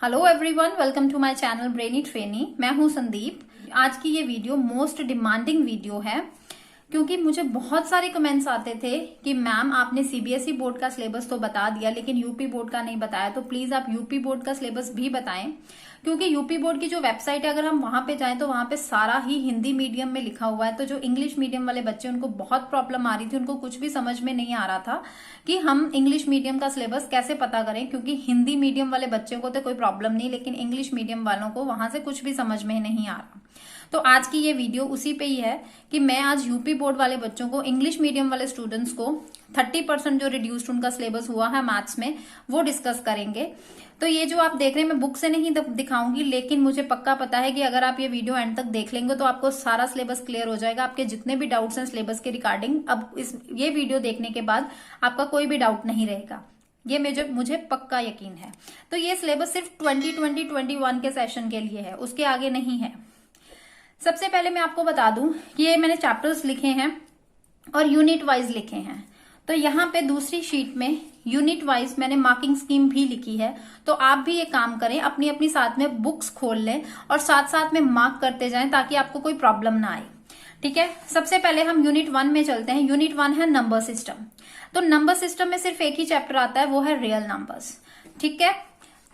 Hello everyone, welcome to my channel brainy trainee. मैं हूं संदीप। आज की ये वीडियो मोस्ट डिमांडिंग वीडियो है क्योंकि मुझे बहुत सारे कमेंट्स आते थे कि मैम आपने सीबीएसई बोर्ड का सिलेबस तो बता दिया लेकिन यूपी बोर्ड का नहीं बताया, तो प्लीज आप यूपी बोर्ड का सिलेबस भी बताएं। क्योंकि यूपी बोर्ड की जो वेबसाइट है, अगर हम वहां पे जाएं तो वहां पे सारा ही हिंदी मीडियम में लिखा हुआ है। तो जो इंग्लिश मीडियम वाले बच्चे, उनको बहुत प्रॉब्लम आ रही थी, उनको कुछ भी समझ में नहीं आ रहा था कि हम इंग्लिश मीडियम का सिलेबस कैसे पता करें। क्योंकि हिंदी मीडियम वाले बच्चों को तो कोई प्रॉब्लम नहीं, लेकिन इंग्लिश मीडियम वालों को वहां से कुछ भी समझ में नहीं आ रहा। तो आज की ये वीडियो उसी पे ही है कि मैं आज यूपी बोर्ड वाले बच्चों को, इंग्लिश मीडियम वाले स्टूडेंट्स को 30% जो रिड्यूस्ड उनका सिलेबस हुआ है मैथ्स में, वो डिस्कस करेंगे। तो ये जो आप देख रहे हैं, मैं बुक से नहीं दिखाऊंगी, लेकिन मुझे पक्का पता है कि अगर आप ये वीडियो एंड तक देख लेंगे तो आपको सारा सिलेबस क्लियर हो जाएगा। आपके जितने भी डाउट्स हैं सिलेबस के रिगार्डिंग, अब ये वीडियो देखने के बाद आपका कोई भी डाउट नहीं रहेगा। ये मुझे पक्का यकीन है। तो ये सिलेबस सिर्फ 2020-21 के सेशन के लिए है, उसके आगे नहीं है। सबसे पहले मैं आपको बता दूं कि ये मैंने चैप्टर्स लिखे हैं और यूनिट वाइज लिखे हैं। तो यहाँ पे दूसरी शीट में यूनिट वाइज मैंने मार्किंग स्कीम भी लिखी है। तो आप भी ये काम करें, अपनी अपनी साथ में बुक्स खोल लें और साथ साथ में मार्क करते जाएं ताकि आपको कोई प्रॉब्लम ना आए। ठीक है, सबसे पहले हम यूनिट 1 में चलते हैं। यूनिट 1 है नंबर सिस्टम। तो नंबर सिस्टम में सिर्फ एक ही चैप्टर आता है, वो है रियल नंबर्स। ठीक है,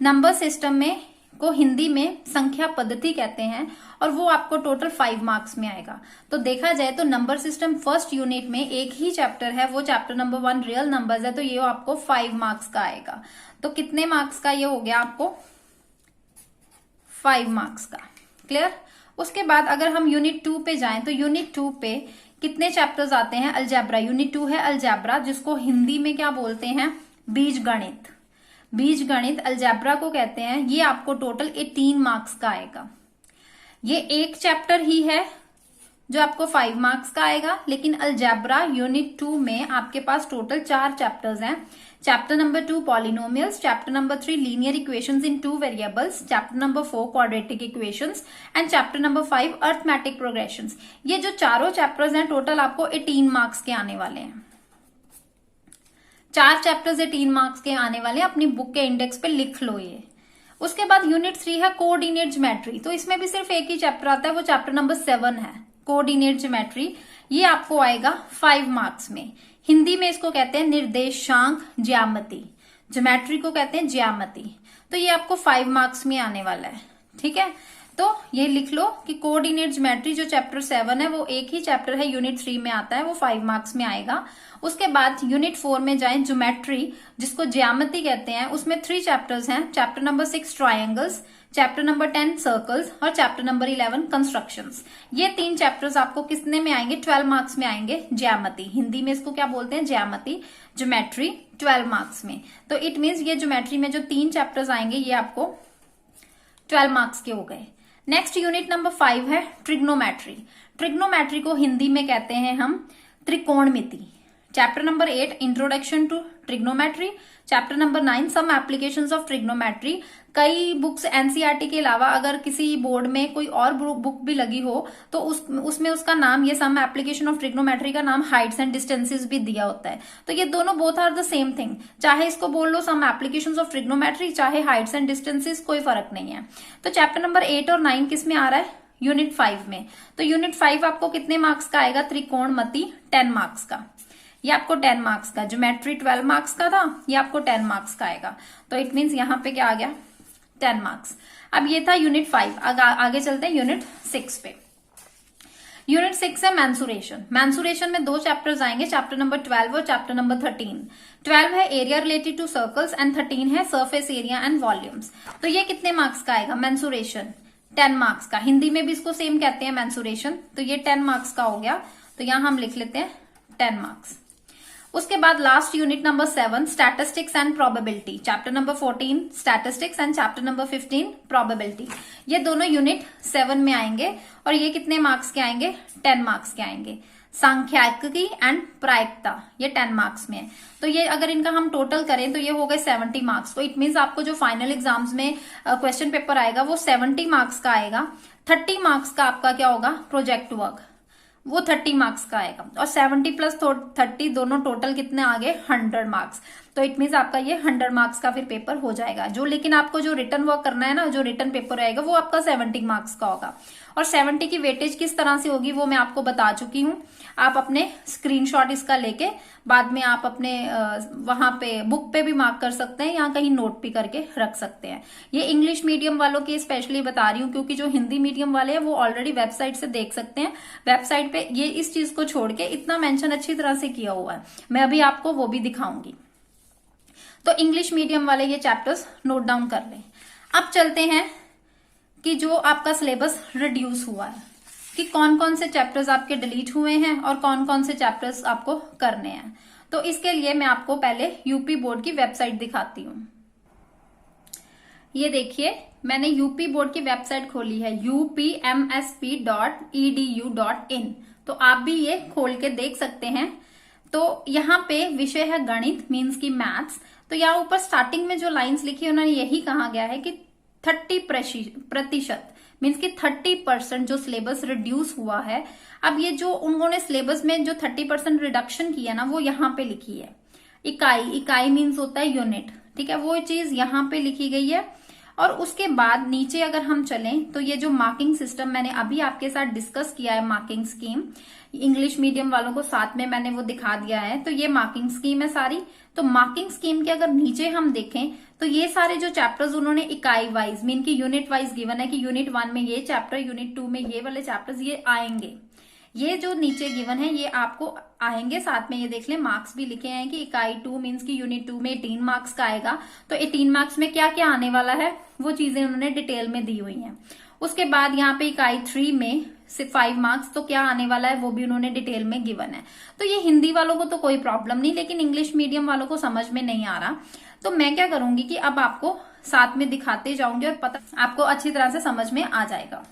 नंबर सिस्टम में को हिंदी में संख्या पद्धति कहते हैं और वो आपको टोटल 5 मार्क्स में आएगा। तो देखा जाए तो नंबर सिस्टम फर्स्ट यूनिट में एक ही चैप्टर है, वो चैप्टर नंबर 1 रियल नंबर्स है। तो ये आपको 5 मार्क्स का आएगा। तो कितने मार्क्स का ये हो गया आपको? 5 मार्क्स का। क्लियर। उसके बाद अगर हम यूनिट 2 पे जाएं तो यूनिट 2 पे कितने चैप्टर्स आते हैं? अलजेब्रा। यूनिट 2 है अलजेब्रा, जिसको हिंदी में क्या बोलते हैं? बीज गणित। बीज गणित अलजेब्रा को कहते हैं। ये आपको टोटल 18 मार्क्स का आएगा। ये एक चैप्टर ही है जो आपको 5 मार्क्स का आएगा, लेकिन अलजेब्रा यूनिट 2 में आपके पास टोटल 4 चैप्टर्स हैं। Chapter number 2 polynomials, chapter number 3 linear equations in 2 variables, chapter number 4 quadratic equations and chapter number 5 arithmetic progressions. ये जो चारों चैप्टर्स हैं टोटल आपको 18 मार्क्स के आने वाले हैं। 4 चैप्टर्स 18 मार्क्स के आने वाले हैं। अपनी बुक के इंडेक्स पे लिख लो ये। उसके बाद यूनिट 3 है कोऑर्डिनेट ज्योमेट्री। तो इसमें भी सिर्फ एक ही चैप्टर आता है, वो चैप्टर नंबर 7 है कोऑर्डिनेट ज्योमेट्री। ये आपको आएगा 5 मार्क्स में। हिंदी में इसको कहते हैं निर्देशांक ज्यामिति, ज्योमेट्री को कहते हैं ज्यामिति। तो ये आपको 5 मार्क्स में आने वाला है। ठीक है, तो ये लिख लो कि कोऑर्डिनेट ज्योमेट्री जो चैप्टर 7 है वो एक ही चैप्टर है, यूनिट 3 में आता है, वो 5 मार्क्स में आएगा। उसके बाद यूनिट 4 में जाएं, ज्योमेट्री जिसको ज्यामिति कहते हैं, उसमें 3 चैप्टर्स हैं। Chapter number 6 triangles, chapter number 10 circles और चैप्टर नंबर 11 कंस्ट्रक्शंस। ये 3 चैप्टर्स आपको कितने में आएंगे? 12 मार्क्स में आएंगे। ज्यामिति, हिंदी में इसको क्या बोलते हैं? ज्यामिति। ज्योमेट्री 12 मार्क्स में। तो इट मीन्स ये ज्योमेट्री में जो 3 चैप्टर्स आएंगे ये आपको 12 मार्क्स के हो गए। नेक्स्ट यूनिट नंबर 5 है ट्रिग्नोमेट्री। ट्रिग्नोमेट्री को हिंदी में कहते हैं हम त्रिकोणमिति। Chapter number 8 introduction to trigonometry, chapter number 9 some applications of trigonometry. कई बुक्स एनसीईआरटी के अलावा अगर किसी बोर्ड में कोई और बुक भी लगी हो तो उसमें उसका नाम, ये सम एप्लीकेशन ऑफ ट्रिग्नोमेट्री का नाम हाइट्स एंड डिस्टेंसेस भी दिया होता है। तो ये दोनों both are the same thing, चाहे इसको बोल लो सम एप्लीकेशंस ऑफ ट्रिग्नोमेट्री, चाहे हाइट्स एंड डिस्टेंसेस, कोई फर्क नहीं है। तो चैप्टर नंबर 8 और 9 किस में आ रहा है? यूनिट 5 में। तो यूनिट 5 आपको कितने मार्क्स का आएगा? त्रिकोणमिति 10 मार्क्स का। ये आपको 10 मार्क्स का। ज्योमेट्री 12 मार्क्स का था, ये आपको 10 मार्क्स का आएगा। तो इट मीन्स यहाँ पे क्या आ गया? 10 मार्क्स। अब ये था यूनिट 5। आगे चलते हैं यूनिट 6 पे। यूनिट 6 है मैंसुरेशन। मैंसुरेशन में 2 चैप्टर्स आएंगे, चैप्टर नंबर 12 और चैप्टर नंबर 13। 12 है area related to circles and 13 है सरफेस एरिया एंड वॉल्यूम्स। तो ये कितने मार्क्स का आएगा? मैंसुरेशन 10 मार्क्स का। हिंदी में भी इसको सेम कहते हैं मैंसुरेशन। तो ये 10 मार्क्स का हो गया। तो यहां हम लिख लेते हैं 10 मार्क्स। उसके बाद last unit number 7 statistics and probability. Chapter number 14 statistics and chapter number 15 probability. ये दोनों यूनिट 7 में आएंगे और ये कितने मार्क्स के आएंगे? 10 मार्क्स के आएंगे। सांख्यिकी एंड प्रायिकता ये 10 मार्क्स में है। तो ये अगर इनका हम टोटल करें तो ये हो गए 70 मार्क्स। तो इट मीन्स आपको जो फाइनल एग्जाम्स में क्वेश्चन पेपर आएगा वो 70 मार्क्स का आएगा। 30 मार्क्स का आपका क्या होगा? प्रोजेक्ट वर्क, वो 30 मार्क्स का आएगा। और 70 प्लस 30 दोनों टोटल कितने आ गए? 100 मार्क्स। तो इट मीन्स आपका ये 100 मार्क्स का फिर पेपर हो जाएगा। जो लेकिन आपको जो रिटर्न वर्क करना है ना, जो रिटर्न पेपर रहेगा वो आपका 70 मार्क्स का होगा। और 70 की वेटेज किस तरह से होगी वो मैं आपको बता चुकी हूँ। आप अपने स्क्रीनशॉट इसका लेके बाद में आप अपने वहां पे बुक पे भी मार्क कर सकते हैं या कहीं नोट भी करके रख सकते हैं। ये इंग्लिश मीडियम वालों के स्पेशली बता रही हूँ, क्योंकि जो हिंदी मीडियम वाले हैं वो ऑलरेडी वेबसाइट से देख सकते हैं। वेबसाइट पे ये इस चीज को छोड़ के इतना मेंशन अच्छी तरह से किया हुआ है, मैं अभी आपको वो भी दिखाऊंगी। तो इंग्लिश मीडियम वाले ये चैप्टर्स नोट डाउन कर लें। अब चलते हैं कि जो आपका सिलेबस रिड्यूस हुआ है, कि कौन कौन से चैप्टर्स आपके डिलीट हुए हैं और कौन कौन से चैप्टर्स आपको करने हैं। तो इसके लिए मैं आपको पहले यूपी बोर्ड की वेबसाइट दिखाती हूँ। ये देखिए, मैंने यूपी बोर्ड की वेबसाइट खोली है upmsp.edu.in। तो आप भी ये खोल के देख सकते हैं। तो यहाँ पे विषय है गणित, मीन्स की मैथ्स। तो यहाँ ऊपर स्टार्टिंग में जो लाइंस लिखी है उन्होंने यही कहा गया है कि 30% मीन्स की 30% जो सिलेबस रिड्यूस हुआ है। अब ये जो उन्होंने सिलेबस में जो 30% रिडक्शन किया ना, वो यहाँ पे लिखी है। इकाई मीन्स होता है यूनिट, ठीक है, वो चीज यहाँ पे लिखी गई है। और उसके बाद नीचे अगर हम चलें तो ये जो मार्किंग सिस्टम मैंने अभी आपके साथ डिस्कस किया है, मार्किंग स्कीम, इंग्लिश मीडियम वालों को साथ में मैंने वो दिखा दिया है। तो ये मार्किंग स्कीम है सारी। तो मार्किंग स्कीम के अगर नीचे हम देखें तो ये सारे जो चैप्टर्स उन्होंने इकाई वाइज मीन की यूनिट वाइज गिवन है कि यूनिट 1 में ये चैप्टर, यूनिट 2 में ये वाले चैप्टर्स ये आएंगे। ये जो नीचे गिवन है ये आपको आएंगे। साथ में ये देख लें मार्क्स भी लिखे हैं कि इकाई 2 मीन्स की यूनिट 2 में 18 मार्क्स का आएगा। तो 18 मार्क्स में क्या क्या आने वाला है वो चीजें उन्होंने डिटेल में दी हुई हैं। उसके बाद यहाँ पे इकाई 3 में सिर्फ 5 मार्क्स, तो क्या आने वाला है वो भी उन्होंने डिटेल में गिवन है। तो ये हिंदी वालों को तो कोई प्रॉब्लम नहीं, लेकिन इंग्लिश मीडियम वालों को समझ में नहीं आ रहा। तो मैं क्या करूंगी कि अब आपको साथ में दिखाते जाऊंगी और पता आपको अच्छी तरह से समझ में आ जाएगा।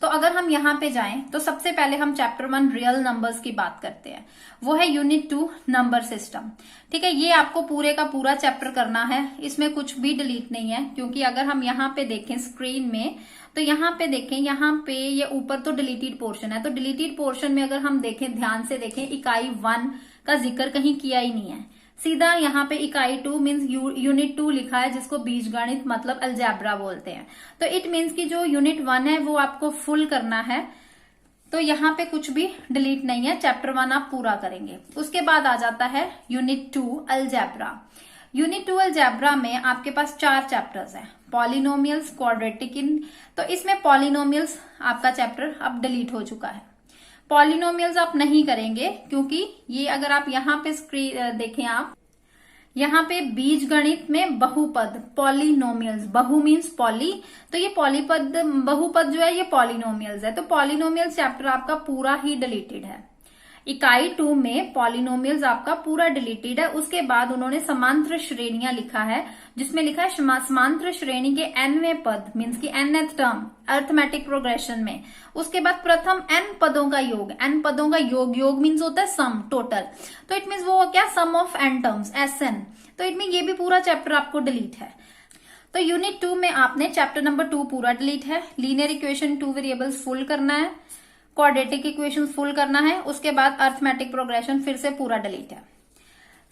तो अगर हम यहाँ पे जाएं तो सबसे पहले हम चैप्टर 1 रियल नंबर्स की बात करते हैं। वो है यूनिट 2 नंबर सिस्टम। ठीक है, ये आपको पूरे का पूरा चैप्टर करना है, इसमें कुछ भी डिलीट नहीं है। क्योंकि अगर हम यहाँ पे देखें स्क्रीन में तो यहाँ पे देखें, यहाँ पे ये ऊपर तो डिलीटेड पोर्शन है। तो डिलीटेड पोर्शन में अगर हम देखें, ध्यान से देखें, इकाई 1 का जिक्र कहीं किया ही नहीं है। सीधा यहाँ पे इकाई 2 मीन्स यूनिट 2 लिखा है, जिसको बीजगणित मतलब अलजेब्रा बोलते हैं। तो इट मीन्स की जो यूनिट 1 है वो आपको फुल करना है। तो यहाँ पे कुछ भी डिलीट नहीं है, चैप्टर 1 आप पूरा करेंगे। उसके बाद आ जाता है यूनिट 2 अलजेब्रा। यूनिट 2 अलजेब्रा में आपके पास 4 चैप्टर्स हैं, पॉलिनोमियल्स, क्वाड्रेटिक इन। तो इसमें पॉलिनोमियल्स आपका चैप्टर अब डिलीट हो चुका है। पॉलिनोमियल्स आप नहीं करेंगे क्योंकि ये अगर आप यहाँ पे स्क्रीन देखें, आप यहाँ पे बीजगणित में बहुपद, पॉलिनोमियल्स, बहु मीन्स पॉली, तो ये पॉलीपद, बहुपद जो है ये पॉलिनोमियल्स है। तो पॉलिनोमियल्स चैप्टर आपका पूरा ही डिलीटेड है। इकाई 2 में पॉलिनोमियल्स आपका पूरा डिलीटेड है। उसके बाद उन्होंने समांतर श्रेणियां लिखा है, जिसमें लिखा है समांतर श्रेणी के nवें पद मीन्स की nth टर्म अर्थमेटिक प्रोग्रेशन में। उसके बाद प्रथम n पदों का योग, n पदों का योग मीन्स होता है सम, टोटल। तो इट मीन्स वो क्या, सम ऑफ n टर्म्स, SN। तो इट मीन ये भी पूरा चैप्टर आपको डिलीट है। तो यूनिट 2 में आपने चैप्टर नंबर 2 पूरा डिलीट है। लीनियर इक्वेशन 2 वेरिएबल्स फुल करना है, क्वाड्रेटिक इक्वेशन फुल करना है। उसके बाद अर्थमेटिक प्रोग्रेशन फिर से पूरा डिलीट है।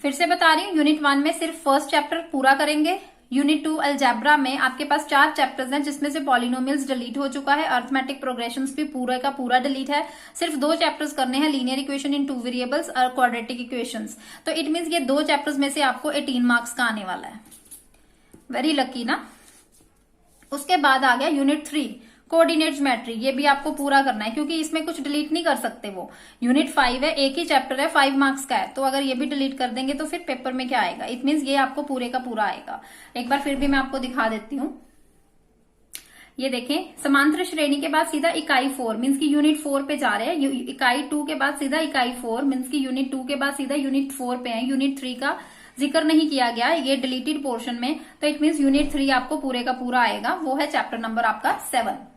फिर से बता रही हूँ, यूनिट 1 में सिर्फ फर्स्ट चैप्टर पूरा करेंगे। यूनिट 2 अलजेब्रा में आपके पास 4 चैप्टर्स हैं, जिसमें से पॉलिनोमियल्स डिलीट हो चुका है, अर्थमेटिक प्रोग्रेशंस भी पूरा का पूरा डिलीट है। सिर्फ 2 चैप्टर्स करने हैं, लीनियर इक्वेशन इन 2 वेरिएबल्स और क्वाड्रेटिक इक्वेशंस। तो इट मीन्स ये 2 चैप्टर्स में से आपको 18 मार्क्स का आने वाला है। वेरी लकी ना। उसके बाद आ गया यूनिट 3 कोऑर्डिनेट ज्योमेट्री। ये भी आपको पूरा करना है क्योंकि इसमें कुछ डिलीट नहीं कर सकते। वो यूनिट 5 है, एक ही चैप्टर है, 5 मार्क्स का है। तो अगर ये भी डिलीट कर देंगे तो फिर पेपर में क्या आएगा, इट मीन्स ये आपको पूरे का पूरा आएगा। एक बार फिर भी मैं आपको दिखा देती हूँ। ये देखें, समांतर श्रेणी के बाद सीधा इकाई 4 मीन्स की यूनिट 4 पे जा रहे हैं। इकाई 2 के बाद सीधा इकाई 4 मीन्स की यूनिट 2 के बाद सीधा यूनिट 4 पे है। यूनिट 3 का जिक्र नहीं किया गया, ये डिलीटेड पोर्शन में। तो इट मीन्स यूनिट 3 आपको पूरे का पूरा आएगा, वो है चैप्टर नंबर आपका 7।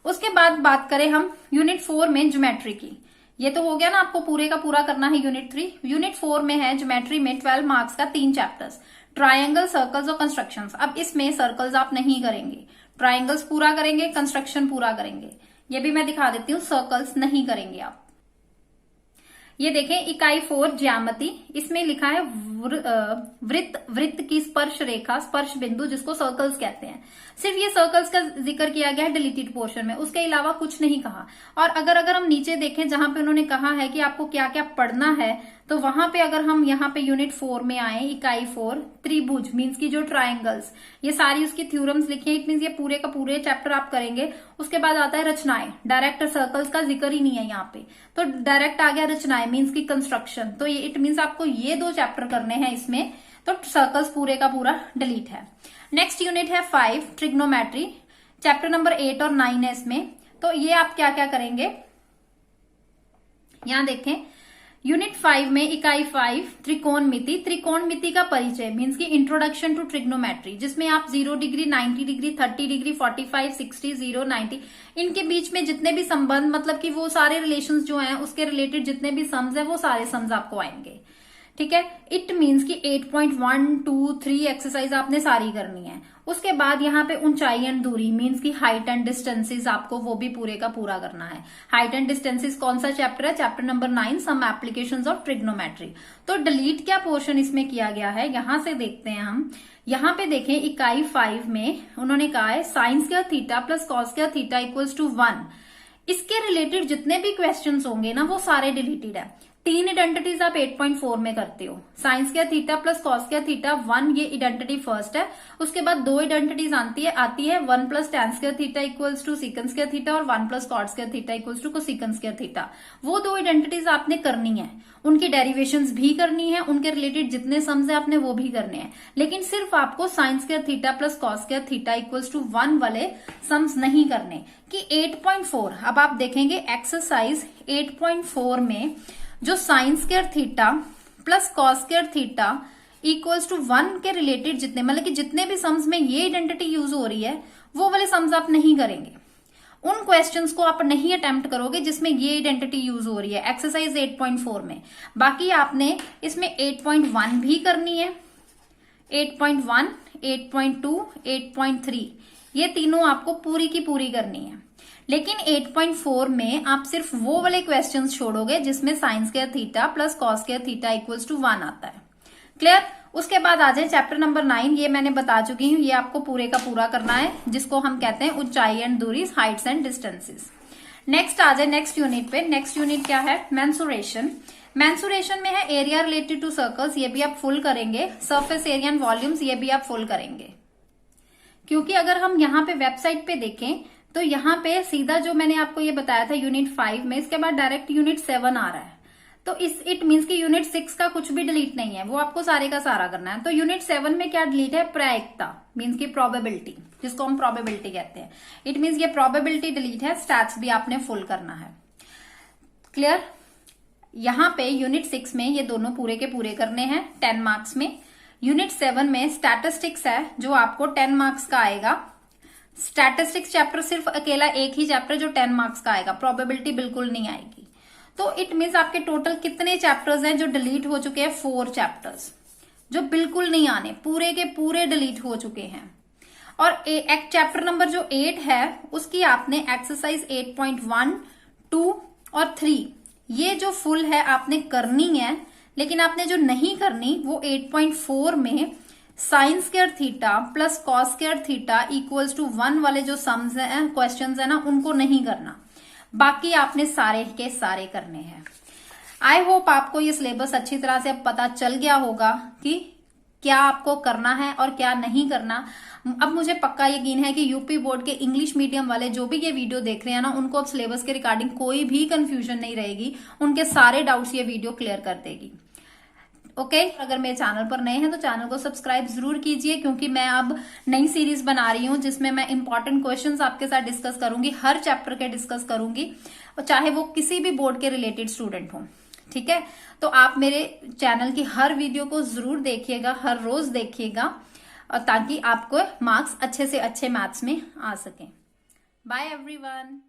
उसके बाद बात करें हम यूनिट 4 में ज्योमेट्री की। ये तो हो गया ना, आपको पूरे का पूरा करना है यूनिट 3। यूनिट 4 में है ज्योमेट्री में 12 मार्क्स का 3 चैप्टर्स, ट्रायंगल, सर्कल्स और कंस्ट्रक्शंस। अब इसमें सर्कल्स आप नहीं करेंगे, ट्रायंगल्स पूरा करेंगे, कंस्ट्रक्शन पूरा करेंगे। ये भी मैं दिखा देती हूँ, सर्कल्स नहीं करेंगे आप। ये देखें इकाई 4 ज्यामिति, इसमें लिखा है वृत्त की स्पर्श रेखा, स्पर्श बिंदु जिसको सर्कल्स कहते हैं। सिर्फ ये सर्कल्स का जिक्र किया गया है डिलीटेड पोर्शन में, उसके अलावा कुछ नहीं कहा। और अगर हम नीचे देखें जहां पे उन्होंने कहा है कि आपको क्या क्या पढ़ना है, तो वहां पे अगर हम यहाँ पे यूनिट 4 में आए, इकाई 4 त्रिभुज मीन्स की जो ट्राइंगल्स, ये सारी उसकी थ्योरम्स लिखी है। इट मीन्स ये पूरे का पूरे चैप्टर आप करेंगे। उसके बाद आता है रचनाएं, डायरेक्ट सर्कल्स का जिक्र ही नहीं है यहाँ पे, तो डायरेक्ट आ गया रचनाएं मीन्स की कंस्ट्रक्शन। तो ये इट मीन्स आपको ये 2 चैप्टर करने हैं इसमें, तो सर्कल्स पूरे का पूरा डिलीट है। नेक्स्ट यूनिट है 5 ट्रिग्नोमेट्री, चैप्टर नंबर 8 और 9 है इसमें। तो ये आप क्या क्या करेंगे, यहां देखें यूनिट 5 में इकाई 5 त्रिकोणमिति, त्रिकोणमिति का परिचय मीन्स की इंट्रोडक्शन टू ट्रिग्नोमेट्री, जिसमें आप 0 डिग्री, 90 डिग्री, 30 डिग्री, 45, 60, 0, 90 इनके बीच में जितने भी संबंध, मतलब कि वो सारे रिलेशंस जो हैं उसके रिलेटेड जितने भी सम्स है वो सारे सम्स आपको आएंगे। ठीक है, इट मीन्स की 8.1, 2, 3 एक्सरसाइज आपने सारी करनी है। उसके बाद यहाँ पे ऊंचाई एंड दूरी मीन्स की हाइट एंड डिस्टेंसेस आपको वो भी पूरे का पूरा करना है। हाइट एंड डिस्टेंसेस कौन सा चैप्टर है, chapter number 9 some applications of trigonometry. तो डिलीट क्या पोर्शन इसमें किया गया है, यहां से देखते हैं हम। यहाँ पे देखें इकाई 5 में उन्होंने कहा है sine square theta plus cos square theta equals to 1। इसके रिलेटेड जितने भी क्वेश्चन होंगे ना वो सारे डिलीटेड है। 3 आइडेंटिटीज आप 8.4 में करते हो, sign square theta plus cos square theta 1, ये आइडेंटिटी फर्स्ट है। उसके बाद 2 आइडेंटिटीज आती है 1 plus tan square theta equals to secant square theta और 1 plus cot square theta equals to cosecant square theta. वो 2 आइडेंटिटीज आपने करनी है, उनकी डेरिवेशंस भी करनी है, उनके रिलेटेड जितने सम्स है आपने वो भी करने हैं। लेकिन सिर्फ आपको sine square theta plus cos square theta equals to 1 वाले सम्स नहीं करने। कि 8.4 अब आप देखेंगे एक्सरसाइज 8.4 में जो sine square theta plus cos square theta equals to 1 के रिलेटेड जितने, मतलब कि जितने भी सम्स में ये आइडेंटिटी यूज हो रही है वो वाले सम्स आप नहीं करेंगे। उन क्वेश्चंस को आप नहीं अटेम्प्ट करोगे जिसमें ये आइडेंटिटी यूज हो रही है एक्सरसाइज 8.4 में। बाकी आपने इसमें 8.1 भी करनी है, 8.1, 8.2, 8.3 ये तीनों आपको पूरी की पूरी करनी है। लेकिन 8.4 में आप सिर्फ वो वाले क्वेश्चंस छोड़ोगे जिसमें sine square theta plus cos square theta equals to 1 आता है। क्लियर। उसके बाद आ जाए चैप्टर नंबर 9, ये मैंने बता चुकी हूँ, ये आपको पूरे का पूरा करना है, जिसको हम कहते हैं ऊंचाई एंड दूरी, हाइट्स एंड डिस्टेंसेस। नेक्स्ट आ जाए नेक्स्ट यूनिट पे। नेक्स्ट यूनिट क्या है, मेंसुरेशन। मेंसुरेशन में है एरिया रिलेटेड टू सर्कल्स, ये भी आप फुल करेंगे। सरफेस एरिया एंड वॉल्यूम्स ये भी आप फुल करेंगे, क्योंकि अगर हम यहाँ पे वेबसाइट पे देखें तो यहाँ पे सीधा जो मैंने आपको ये बताया था यूनिट 5 में, इसके बाद डायरेक्ट यूनिट 7 आ रहा है। तो इट मीन्स कि यूनिट 6 का कुछ भी डिलीट नहीं है, वो आपको सारे का सारा करना है। तो यूनिट 7 में क्या डिलीट है, प्रायिकता मीन्स की प्रोबेबिलिटी, जिसको हम प्रोबेबिलिटी कहते हैं। इट मीन्स ये प्रोबेबिलिटी डिलीट है। स्टैट्स भी आपने फुल करना है। क्लियर। यहाँ पे यूनिट 6 में ये दोनों पूरे के पूरे करने हैं 10 मार्क्स में। यूनिट 7 में स्टैटिस्टिक्स है जो आपको 10 मार्क्स का आएगा। स्टैटिस्टिक्स चैप्टर सिर्फ अकेला एक ही चैप्टर जो 10 मार्क्स का आएगा, प्रोबेबिलिटी बिल्कुल नहीं आएगी। तो इट मीन्स आपके टोटल कितने चैप्टर्स हैं जो डिलीट हो चुके हैं, 4 चैप्टर्स जो बिल्कुल नहीं आने, पूरे के पूरे डिलीट हो चुके हैं। और एक चैप्टर नंबर जो 8 है उसकी आपने एक्सरसाइज 8.1, 2 और 3 ये जो फुल है आपने करनी है। लेकिन आपने जो नहीं करनी वो 8.4 में sine square theta plus cos square theta equals to 1 वाले जो सम्स हैं, क्वेश्चंस है ना, उनको नहीं करना। बाकी आपने सारे के सारे करने हैं। आई होप आपको ये सिलेबस अच्छी तरह से अब पता चल गया होगा कि क्या आपको करना है और क्या नहीं करना। अब मुझे पक्का यकीन है कि यूपी बोर्ड के इंग्लिश मीडियम वाले जो भी ये वीडियो देख रहे हैं ना, उनको अब सिलेबस के रिगार्डिंग कोई भी कंफ्यूजन नहीं रहेगी, उनके सारे डाउट्स ये वीडियो क्लियर कर देगी। ओके। अगर मेरे चैनल पर नए हैं तो चैनल को सब्सक्राइब जरूर कीजिए, क्योंकि मैं अब नई सीरीज बना रही हूं जिसमें मैं इंपॉर्टेंट क्वेश्चंस आपके साथ डिस्कस करूंगी, हर चैप्टर के डिस्कस करूंगी, और चाहे वो किसी भी बोर्ड के रिलेटेड स्टूडेंट हो। ठीक है, तो आप मेरे चैनल की हर वीडियो को जरूर देखिएगा, हर रोज देखिएगा, और ताकि आपको मार्क्स अच्छे से अच्छे मैथ्स में आ सकें। Bye everyone.